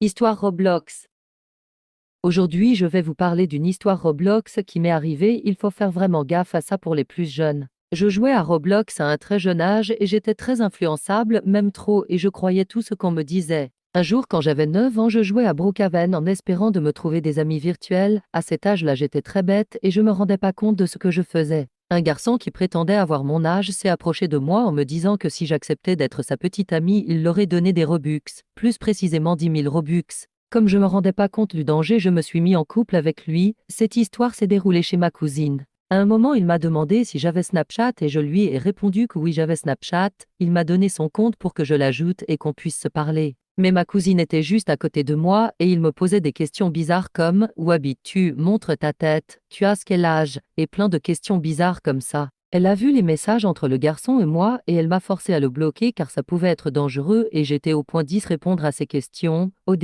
Histoire Roblox. Aujourd'hui, je vais vous parler d'une histoire Roblox qui m'est arrivée. Il faut faire vraiment gaffe à ça pour les plus jeunes. Je jouais à Roblox à un très jeune âge et j'étais très influençable, même trop, et je croyais tout ce qu'on me disait. Un jour, quand j'avais 9 ans, je jouais à Brookhaven en espérant de me trouver des amis virtuels. À cet âge-là, j'étais très bête et je me rendais pas compte de ce que je faisais. Un garçon qui prétendait avoir mon âge s'est approché de moi en me disant que si j'acceptais d'être sa petite amie, il l'aurait donné des Robux, plus précisément 10 000 Robux. Comme je me rendais pas compte du danger, je me suis mis en couple avec lui. Cette histoire s'est déroulée chez ma cousine. À un moment, il m'a demandé si j'avais Snapchat et je lui ai répondu que oui, j'avais Snapchat. Il m'a donné son compte pour que je l'ajoute et qu'on puisse se parler. Mais ma cousine était juste à côté de moi et il me posait des questions bizarres comme « Où habites-tu? Montre ta tête. Tu as quel âge ?» et plein de questions bizarres comme ça. Elle a vu les messages entre le garçon et moi et elle m'a forcé à le bloquer car ça pouvait être dangereux et j'étais au point d'y répondre à ces questions. Au